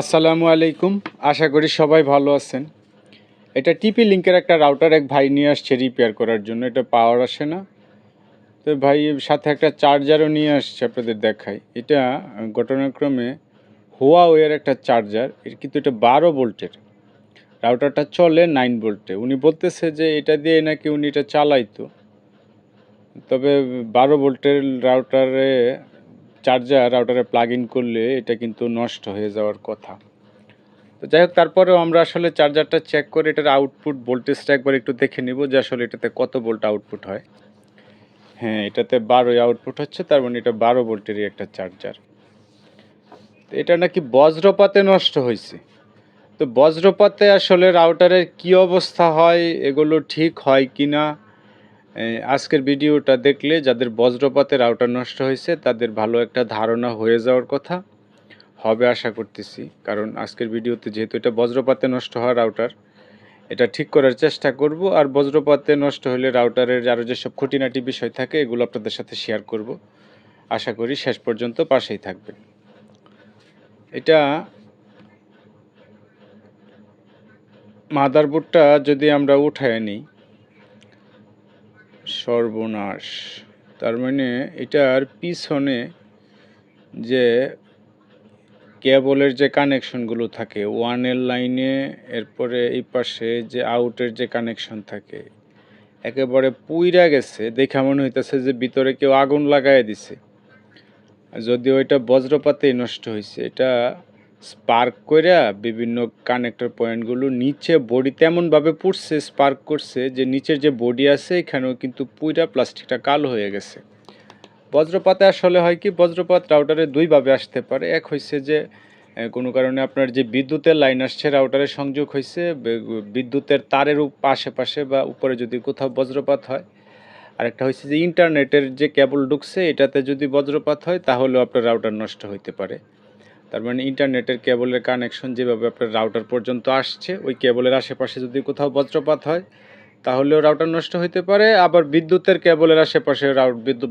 আসসালামু আলাইকুম। আশা করি সবাই ভালো আছেন। এটা টিপি লিঙ্কের একটা রাউটার এক ভাই নিয়ে আসছে রিপেয়ার করার জন্য। এটা পাওয়ার আসে না, তো ভাই সাথে একটা চার্জারও নিয়ে আসছে, আপনাদের দেখাই। এটা ঘটনাক্রমে হুয়াওয়ের একটা চার্জার, কিন্তু এটা 12 ভোল্টের। রাউটারটা চলে 9 ভোল্টে। উনি বলতেছে যে এটা দিয়ে নাকি উনি এটা চালাইতো, তবে 12 ভোল্টের রাউটারে প্লাগ ইন করলে এটা কিন্তু নষ্ট হয়ে যাওয়ার কথা। তো যাই হোক, তারপরেও আমরা আসলে চার্জারটা চেক করে এটার আউটপুট ভোল্টেজটা একবার একটু দেখে নিব যে আসলে এটাতে কত ভোল্ট আউটপুট হয়। হ্যাঁ, এটাতে 12 আউটপুট হচ্ছে, তার মানে এটা 12 ভোল্টেরই একটা চার্জার। তো এটা নাকি বজ্রপাতে নষ্ট হয়েছে। তো বজ্রপাতে আসলে রাউটারের কি অবস্থা হয়, এগুলো ঠিক হয় কি না, আজকের ভিডিওটা দেখলে যাদের বজ্রপাতে রাউটার নষ্ট হয়েছে তাদের ভালো একটা ধারণা হয়ে যাওয়ার কথা হবে আশা করতেছি। কারণ আজকের ভিডিওতে যেহেতু এটা বজ্রপাতে নষ্ট হওয়া রাউটার, এটা ঠিক করার চেষ্টা করব। আর বজ্রপাতে নষ্ট হলে রাউটারের আরও যেসব খুঁটিনাটি বিষয় থাকে এগুলো আপনাদের সাথে শেয়ার করব। আশা করি শেষ পর্যন্ত পাশেই থাকবেন। এটা মাদারবোর্ডটা যদি আমরা উঠায় নিই, সর্বনাশ। তার মানে এটার পিছনে যে কেবলের যে কানেকশনগুলো থাকে, ওয়ানের লাইনে, এরপরে এই পাশে যে আউটের যে কানেকশন থাকে, একেবারে পুইরা গেছে। দেখা মনে হইতেছে যে ভিতরে কেউ আগুন লাগাই দিছে। যদিও এটা বজ্রপাতেই নষ্ট হয়েছে। এটা স্পার্ক কইরা বিভিন্ন কানেক্টর পয়েন্টগুলো নিচে বডি তেমনভাবে পুড়ছে, স্পার্ক করছে যে নিচের যে বডি আছে এখানেও কিন্তু পুইরা প্লাস্টিকটা কালো হয়ে গেছে। বজ্রপাতে আসলে হয় কি, বজ্রপাত রাউটারে দুইভাবে আসতে পারে। এক হইছে যে কোনো কারণে আপনার যে বিদ্যুতের লাইন আসছে রাউটারে সংযোগ হয়েছে, বিদ্যুতের তারের আশেপাশে বা উপরে যদি কোথাও বজ্রপাত হয়। আরেকটা হচ্ছে যে ইন্টারনেটের যে কেবল ঢুকছে এটাতে যদি বজ্রপাত হয় তাহলেও আপনার রাউটার নষ্ট হইতে পারে। তার মানে ইন্টারনেটের কেবলের কানেকশন যেভাবে আপনার রাউটার পর্যন্ত আসছে, ওই কেবলের আশেপাশে যদি কোথাও বজ্রপাত হয় তাহলেও রাউটার নষ্ট হইতে পারে। আবার বিদ্যুতের কেবলের আশেপাশে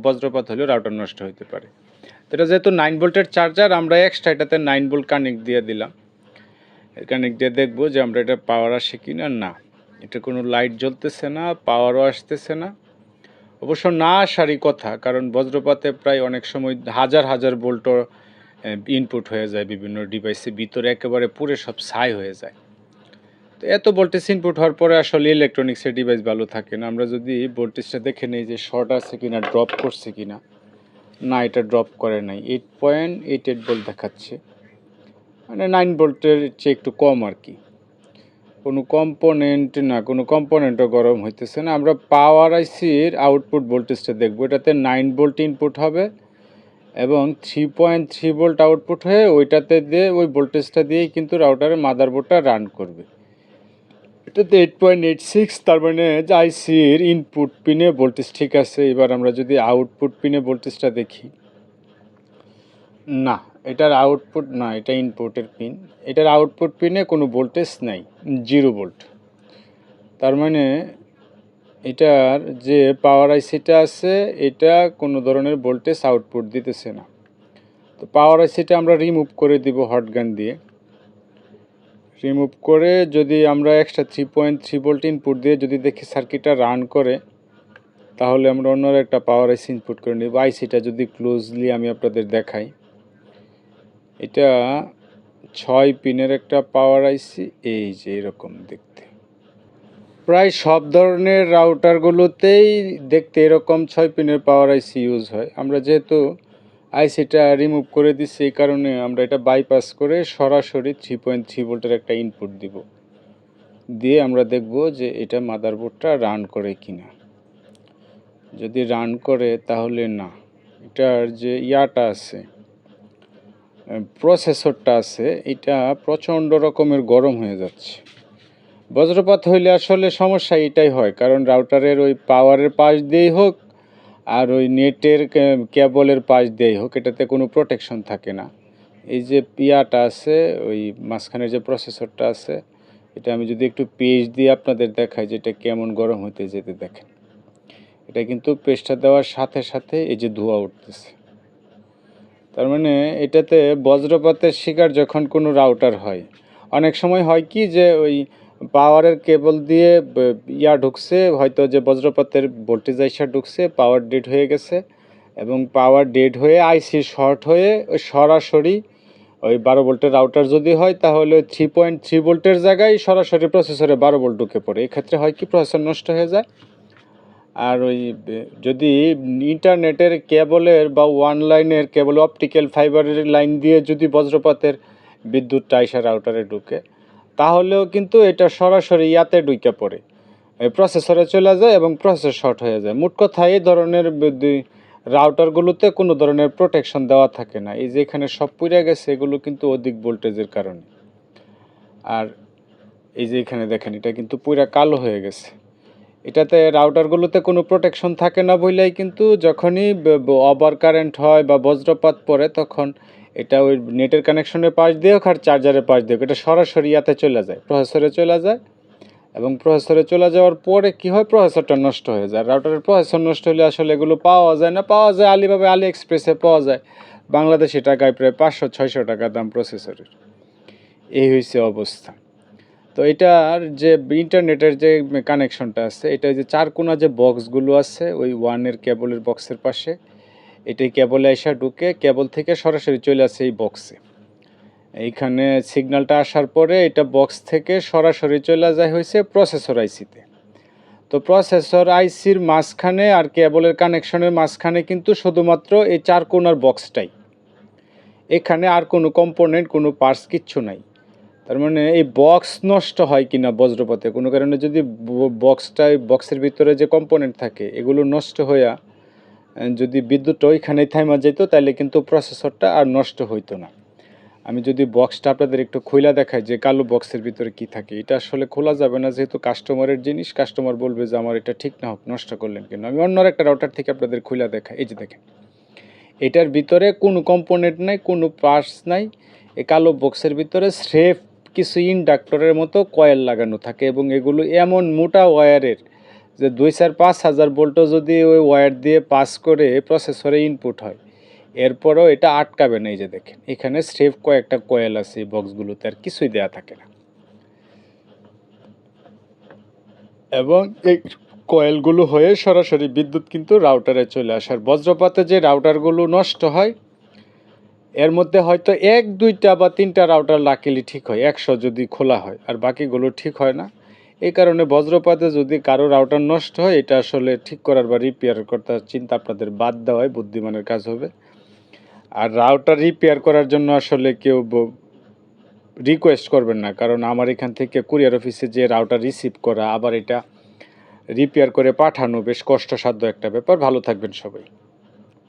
বজ্রপাত হলেও রাউটার নষ্ট হইতে পারে। তো এটা যেহেতু 9 ভোল্টের চার্জার, আমরা এক্সট্রা এটাতে 9 ভোল্ট কানেক্ট দিয়ে দিলাম। কানেক্ট দিয়ে দেখবো যে আমরা এটা পাওয়ার আসে কিনা। না, এটা কোনো লাইট জ্বলতেছে না, পাওয়ারও আসতেছে না। অবশ্য না আসারই কথা, কারণ বজ্রপাতে প্রায় অনেক সময় হাজার হাজার ভোল্টও ইনপুট হয়ে যায় বিভিন্ন ডিভাইসে, ভিতরে একেবারে পুরো সব ছাই হয়ে যায়। তো এত ভোল্টেজ ইনপুট হওয়ার পরে আসলে ইলেকট্রনিক্সের ডিভাইস ভালো থাকে না। আমরা যদি ভোল্টেজটা দেখে নিই যে শর্ট আছে কিনা, ড্রপ করছে কিনা। না, এটা ড্রপ করে নাই, 8.88 ভোল্ট দেখাচ্ছে, মানে 9 ভোল্টের চেয়ে একটু কম আর কি। কোনো কম্পোনেন্টও গরম হইতেছে না। আমরা পাওয়ার আইসির আউটপুট ভোল্টেজটা দেখবো। এটাতে 9 ভোল্ট ইনপুট হবে এবং 3.3 ভোল্ট আউটপুট হয়ে ওইটাতে দিয়ে ওই ভোল্টেজটা দিয়েই কিন্তু রাউটারের মাদারবোর্ডটা রান করবে। এটাতে 8.86, তার মানে আইসির ইনপুট পিনে ভোল্টেজ ঠিক আছে। এবার আমরা যদি আউটপুট পিনে ভোল্টেজটা দেখি, না, এটার আউটপুট না, এটা ইনপুটের পিন। এটার আউটপুট পিনে কোনো ভোল্টেজ নাই, 0 ভোল্ট। তার মানে এটার যে পাওয়ার আইসিটা আছে এটা কোনো ধরনের ভোল্টেজ আউটপুট দিতেছে না। তো পাওয়ার আইসিটা আমরা রিমুভ করে দিব হটগান দিয়ে। রিমুভ করে যদি আমরা এক্সট্রা 3.3 ভোল্ট ইনপুট দিয়ে যদি দেখি সার্কিটটা রান করে, তাহলে আমরা অন্য একটা পাওয়ার আইসি ইনপুট করে নেব। আইসিটা যদি ক্লোজলি আমি আপনাদের দেখাই, এটা 6 পিনের একটা পাওয়ার আইসি, এই যে এরকম দেখতে। প্রায় সব ধরনের রাউটারগুলোতেই দেখতে এরকম 6 পিনের পাওয়ার আইসি ইউজ হয়। আমরা যেহেতু আইসিটা রিমুভ করে দিচ্ছি, এই কারণে আমরা এটা বাইপাস করে সরাসরি 3.3 ভোল্টের একটা ইনপুট দিব। দিয়ে আমরা দেখব যে এটা মাদারবোর্ডটা রান করে কিনা। যদি রান করে তাহলে না, এটার যে ইয়াটা আছে, প্রসেসরটা আছে, এটা প্রচণ্ড রকমের গরম হয়ে যাচ্ছে। বজ্রপাত হইলে আসলে সমস্যা এটাই হয়, কারণ রাউটারের ওই পাওয়ারের পাশ দিয়েই হোক আর ওই নেটের কেবলের পাশ দিয়েই হোক, এটাতে কোনো প্রোটেকশন থাকে না। এই যে পিয়াটা আছে, ওই মাঝখানের যে প্রসেসরটা আছে, এটা আমি যদি একটু পেজ দিয়ে আপনাদের দেখাই যে এটা কেমন গরম হতে যেতে দেখেন। এটা কিন্তু পেস্টটা দেওয়ার সাথে সাথে এই যে ধোঁয়া উঠতেছে। তার মানে এটাতে বজ্রপাতের শিকার যখন কোনো রাউটার হয়, অনেক সময় হয় কি যে ওই পাওয়ারের কেবল দিয়ে ঢুকছে, হয়তো যে বজ্রপাতের ভোল্টেজ আইসা ঢুকছে, পাওয়ার ডেড হয়ে গেছে এবং পাওয়ার ডেড হয়ে আইসি শর্ট হয়ে ওই সরাসরি ওই 12 ভোল্টের রাউটার যদি হয় তাহলে 3.3 ভোল্টের জায়গায় সরাসরি প্রসেসরে 12 ভোল্ট ঢুকে পড়ে। এক্ষেত্রে হয় কি প্রসেসর নষ্ট হয়ে যায়। আর ওই যদি ইন্টারনেটের কেবলের বা ওয়ান লাইনের কেবল অপটিক্যাল ফাইবারের লাইন দিয়ে যদি বজ্রপাতের বিদ্যুৎটা আইসা রাউটারে ঢুকে, তাহলেও কিন্তু এটা সরাসরি ইয়াতে ঢুকে পড়ে, প্রসেসরে চলে যায় এবং প্রসেসর শর্ট হয়ে যায়। মোট কথা এই ধরনের রাউটারগুলোতে কোনো ধরনের প্রোটেকশন দেওয়া থাকে না। এই যে এখানে সব পুড়ে গেছে, এগুলো কিন্তু অধিক ভোল্টেজের কারণে। আর এই যে এখানে দেখেন, এটা কিন্তু পুরা কালো হয়ে গেছে। এটাতে রাউটারগুলোতে কোনো প্রোটেকশন থাকে না বলেই কিন্তু যখনই ওভার কারেন্ট হয় বা বজ্রপাত পড়ে, তখন এটা ওই নেটের কানেকশনের পাশ দিয়ে হোক আর চার্জারের পাশ দিয়ে হোক, এটা সরাসরি ইয়াতে চলে যায়, প্রসেসরে চলে যায়। এবং প্রসেসরে চলে যাওয়ার পরে কি হয়, প্রসেসরটা নষ্ট হয়ে যায়। রাউটারের প্রসেসর নষ্ট হলে আসলে এগুলো পাওয়া যায় না, পাওয়া যায় আলি এক্সপ্রেসে পাওয়া যায় বাংলাদেশি টাকায় প্রায় 500-600 টাকা দাম প্রসেসরের। এই হয়েছে অবস্থা। তো এটার যে ইন্টারনেটের যে কানেকশনটা আছে, এটা যে চারকোনা যে বক্সগুলো আছে ওই ওয়ানের কেবলের বক্সের পাশে, এটাই কেবলে এসে ঢুকে, কেবল থেকে সরাসরি চলে আসে এই বক্সে। এইখানে সিগন্যালটা আসার পরে এটা বক্স থেকে সরাসরি চলে যায় হয়েছে প্রসেসর আইসিতে। তো প্রসেসর আইসির মাঝখানে আর কেবলের কানেকশনের মাঝখানে কিন্তু শুধুমাত্র এই চারকোনার বক্সটাই, এখানে আর কোনো কম্পোনেন্ট, কোনো পার্টস কিচ্ছু নাই। তার মানে এই বক্স নষ্ট হয় কিনা বজ্রপাতে কোনো কারণে, যদি বক্সের ভিতরে যে কম্পোনেন্ট থাকে এগুলো নষ্ট হইয়া যদি বিদ্যুৎটা ওইখানে থাইমা যেত, তাহলে কিন্তু প্রসেসরটা আর নষ্ট হইতো না। আমি যদি বক্সটা আপনাদের একটু খোলা দেখাই যে কালো বক্সের ভিতরে কি থাকে, এটা আসলে খোলা যাবে না, যেহেতু কাস্টমারের জিনিস, কাস্টমার বলবে যে আমার এটা ঠিক না হোক, নষ্ট করলেন কেন। আমি অন্য একটা রাউটার থেকে আপনাদের খোলা দেখাই। এই যে দেখেন, এটার ভিতরে কোনো কম্পোনেন্ট নাই, কোনো পার্টস নাই। এই কালো বক্সের ভিতরে স্রেফ কিছু ইন্ডাক্টরের মতো কয়েল লাগানো থাকে এবং এগুলো এমন মোটা ওয়্যারের যে 2-4-5 হাজার ভোল্টও যদি ওই ওয়্যার দিয়ে পাস করে প্রসেসরে ইনপুট হয়, এরপরেও এটা আটকাবে না। এই যে দেখেন, এখানে স্রেফ কয়েকটা কয়েল আছে এই বক্সগুলোতে, আর কিছুই দেয়া থাকে না। এবং এই কয়েলগুলো হয়ে সরাসরি বিদ্যুৎ কিন্তু রাউটারে চলে আসার, বজ্রপাতে যে রাউটারগুলো নষ্ট হয় এর মধ্যে হয়তো 1-2টা বা 3টা রাউটার লাকিলি ঠিক হয়, 100 যদি খোলা হয়, আর বাকিগুলো ঠিক হয় না। এই কারণে বজ্রপাতে যদি কারো রাউটার নষ্ট হয়, এটা আসলে ঠিক করার বা রিপেয়ার করার চিন্তা আপনাদের বাদ দেওয়াই বুদ্ধিমানের কাজ হবে। আর রাউটার রিপেয়ার করার জন্য আসলে কেউ রিকোয়েস্ট করবেন না, কারণ আমার এখান থেকে কুরিয়ার অফিসে যে রাউটার রিসিভ করা, আবার এটা রিপেয়ার করে পাঠানো বেশ কষ্টসাধ্য একটা ব্যাপার। ভালো থাকবেন সবাই।